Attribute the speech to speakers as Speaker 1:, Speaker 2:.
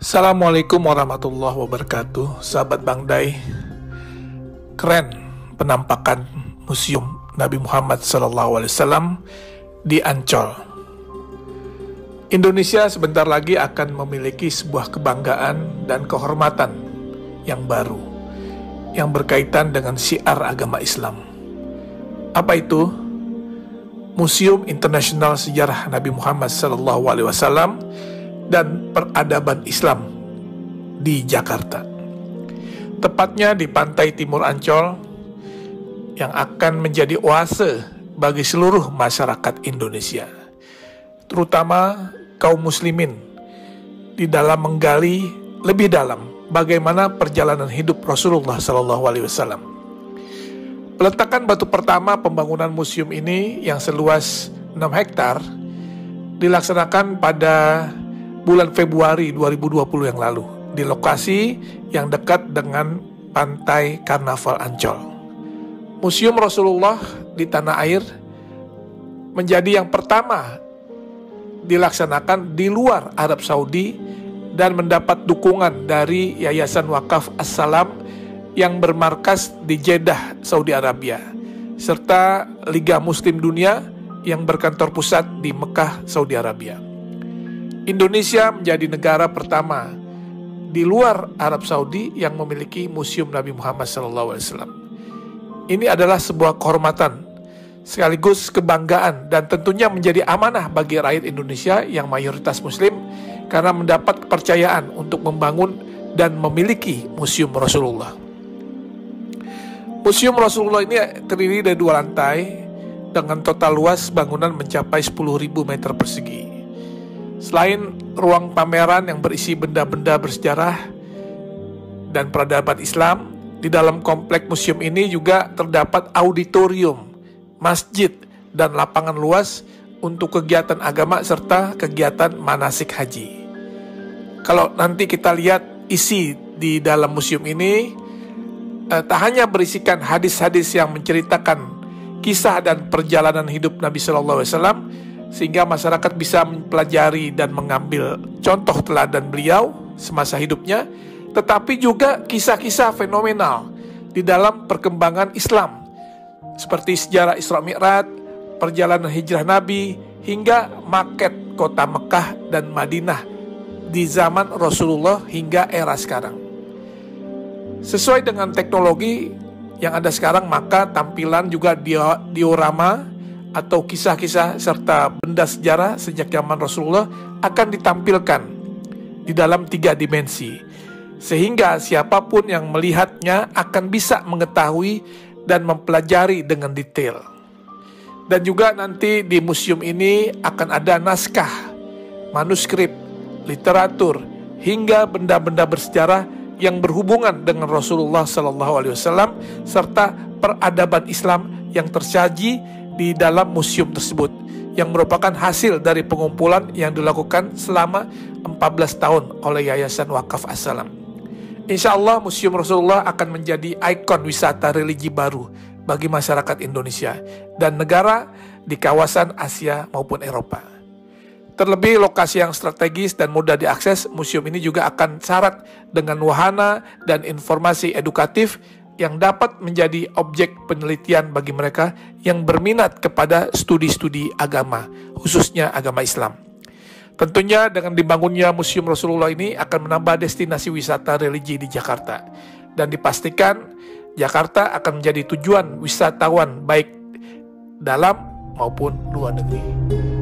Speaker 1: Assalamualaikum warahmatullahi wabarakatuh. Sahabat Bang Dai, keren penampakan Museum Nabi Muhammad SAW di Ancol. Indonesia sebentar lagi akan memiliki sebuah kebanggaan dan kehormatan yang baru yang berkaitan dengan syiar agama Islam. Apa itu? Museum Internasional Sejarah Nabi Muhammad SAW dan Peradaban Islam di Jakarta, tepatnya di pantai timur Ancol, yang akan menjadi oase bagi seluruh masyarakat Indonesia, terutama kaum muslimin, di dalam menggali lebih dalam bagaimana perjalanan hidup Rasulullah SAW. Peletakan batu pertama pembangunan museum ini yang seluas 6 hektar dilaksanakan pada bulan Februari 2020 yang lalu di lokasi yang dekat dengan pantai Karnaval Ancol. Museum Rasulullah di tanah air menjadi yang pertama dilaksanakan di luar Arab Saudi dan mendapat dukungan dari Yayasan Wakaf As-Salam yang bermarkas di Jeddah, Saudi Arabia, serta Liga Muslim Dunia yang berkantor pusat di Mekah, Saudi Arabia. Indonesia menjadi negara pertama di luar Arab Saudi yang memiliki Museum Nabi Muhammad SAW. Ini adalah sebuah kehormatan sekaligus kebanggaan dan tentunya menjadi amanah bagi rakyat Indonesia yang mayoritas Muslim karena mendapat kepercayaan untuk membangun dan memiliki Museum Rasulullah. Museum Rasulullah ini terdiri dari 2 lantai dengan total luas bangunan mencapai 10.000 meter persegi. Selain ruang pameran yang berisi benda-benda bersejarah dan peradaban Islam, di dalam kompleks museum ini juga terdapat auditorium, masjid, dan lapangan luas untuk kegiatan agama serta kegiatan manasik haji. Kalau nanti kita lihat isi di dalam museum ini, tak hanya berisikan hadis-hadis yang menceritakan kisah dan perjalanan hidup Nabi SAW, sehingga masyarakat bisa mempelajari dan mengambil contoh teladan beliau semasa hidupnya, tetapi juga kisah-kisah fenomenal di dalam perkembangan Islam, seperti sejarah Isra Mi'raj, perjalanan hijrah Nabi, hingga maket kota Mekah dan Madinah di zaman Rasulullah hingga era sekarang. Sesuai dengan teknologi yang ada sekarang, maka tampilan juga diorama atau kisah-kisah serta benda sejarah sejak zaman Rasulullah akan ditampilkan di dalam 3 dimensi, sehingga siapapun yang melihatnya akan bisa mengetahui dan mempelajari dengan detail. Dan juga nanti di museum ini akan ada naskah, manuskrip, literatur, hingga benda-benda bersejarah yang berhubungan dengan Rasulullah SAW serta peradaban Islam yang tersaji di dalam museum tersebut, yang merupakan hasil dari pengumpulan yang dilakukan selama 14 tahun oleh Yayasan Wakaf As-Salam. Insya Allah Museum Rasulullah akan menjadi ikon wisata religi baru bagi masyarakat Indonesia dan negara di kawasan Asia maupun Eropa. Terlebih lokasi yang strategis dan mudah diakses, museum ini juga akan syarat dengan wahana dan informasi edukatif yang dapat menjadi objek penelitian bagi mereka yang berminat kepada studi-studi agama, khususnya agama Islam. Tentunya dengan dibangunnya Museum Rasulullah ini akan menambah destinasi wisata religi di Jakarta, dan dipastikan Jakarta akan menjadi tujuan wisatawan baik dalam maupun luar negeri.